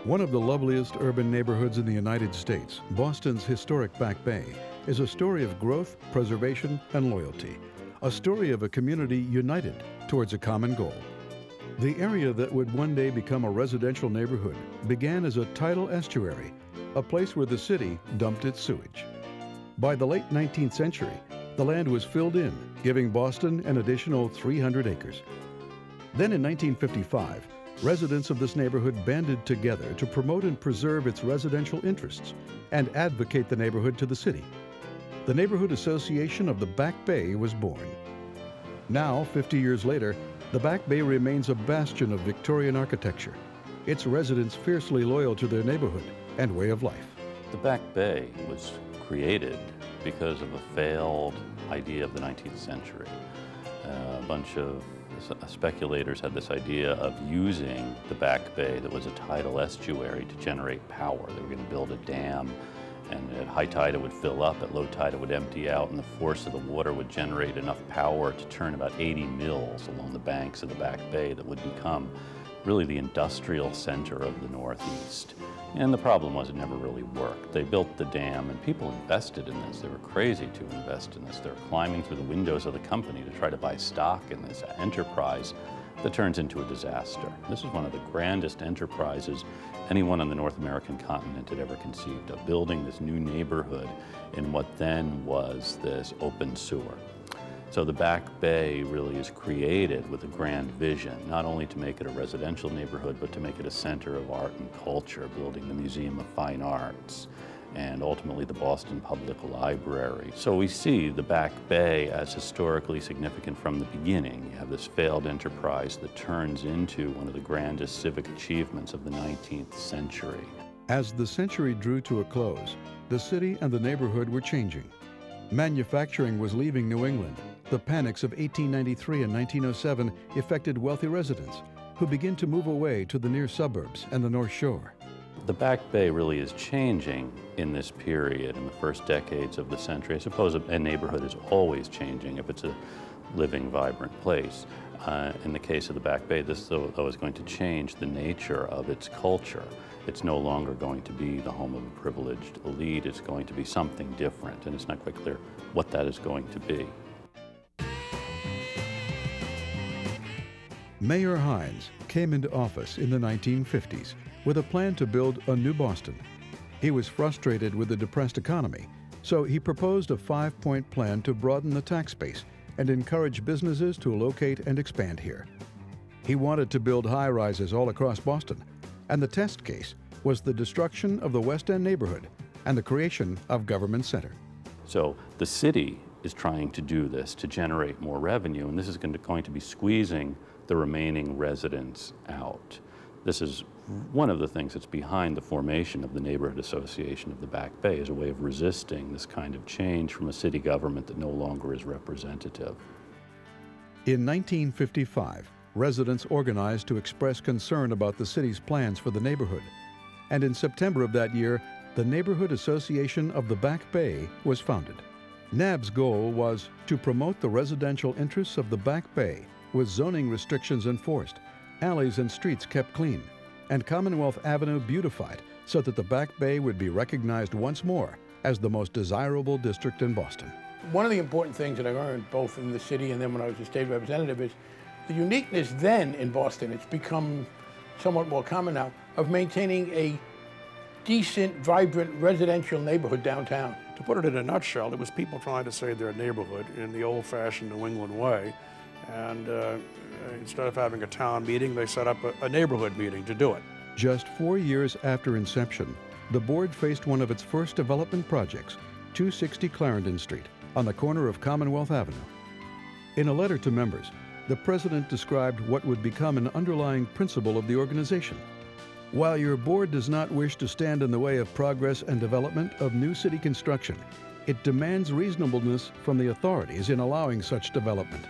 One of the loveliest urban neighborhoods in the United States, Boston's historic Back Bay, is a story of growth, preservation, and loyalty. A story of a community united towards a common goal. The area that would one day become a residential neighborhood began as a tidal estuary, a place where the city dumped its sewage. By the late 19th century, the land was filled in, giving Boston an additional 300 acres. Then in 1955, residents of this neighborhood banded together to promote and preserve its residential interests and advocate the neighborhood to the city. The Neighborhood Association of the Back Bay was born. Now, 50 years later, the Back Bay remains a bastion of Victorian architecture, its residents fiercely loyal to their neighborhood and way of life. The Back Bay was created because of a failed idea of the 19th century. A bunch of speculators had this idea of using the Back Bay that was a tidal estuary to generate power. They were going to build a dam, and at high tide it would fill up, at low tide it would empty out, and the force of the water would generate enough power to turn about 80 mills along the banks of the Back Bay that would become really the industrial center of the Northeast. And the problem was it never really worked. They built the dam and people invested in this. They were crazy to invest in this. They were climbing through the windows of the company to try to buy stock in this enterprise that turns into a disaster. This is one of the grandest enterprises anyone on the North American continent had ever conceived of, building this new neighborhood in what then was this open sewer. So the Back Bay really is created with a grand vision, not only to make it a residential neighborhood, but to make it a center of art and culture, building the Museum of Fine Arts, and ultimately the Boston Public Library. So we see the Back Bay as historically significant from the beginning. You have this failed enterprise that turns into one of the grandest civic achievements of the 19th century. As the century drew to a close, the city and the neighborhood were changing. Manufacturing was leaving New England. The panics of 1893 and 1907 affected wealthy residents who began to move away to the near suburbs and the North Shore. The Back Bay really is changing in this period, in the first decades of the century. I suppose a neighborhood is always changing if it's a living, vibrant place. In the case of the Back Bay, this though is going to change the nature of its culture. It's no longer going to be the home of a privileged elite. It's going to be something different, and it's not quite clear what that is going to be. Mayor Hines came into office in the 1950s with a plan to build a new Boston. He was frustrated with the depressed economy, so he proposed a 5-point plan to broaden the tax base and encourage businesses to locate and expand here. He wanted to build high-rises all across Boston, and the test case was the destruction of the West End neighborhood and the creation of Government Center. So the city is trying to do this to generate more revenue, and this is going to be squeezing the remaining residents out. This is one of the things that's behind the formation of the Neighborhood Association of the Back Bay, as a way of resisting this kind of change from a city government that no longer is representative. In 1955, residents organized to express concern about the city's plans for the neighborhood. And in September of that year, the Neighborhood Association of the Back Bay was founded. NABB's goal was to promote the residential interests of the Back Bay, with zoning restrictions enforced, alleys and streets kept clean, and Commonwealth Avenue beautified so that the Back Bay would be recognized once more as the most desirable district in Boston. One of the important things that I learned both in the city and then when I was a state representative is the uniqueness then in Boston, it's become somewhat more common now, of maintaining a decent, vibrant residential neighborhood downtown. To put it in a nutshell, it was people trying to save their neighborhood in the old-fashioned New England way. And instead of having a town meeting, they set up a neighborhood meeting to do it. Just 4 years after inception, the board faced one of its first development projects, 260 Clarendon Street, on the corner of Commonwealth Avenue. In a letter to members, the president described what would become an underlying principle of the organization. While your board does not wish to stand in the way of progress and development of new city construction, it demands reasonableness from the authorities in allowing such development.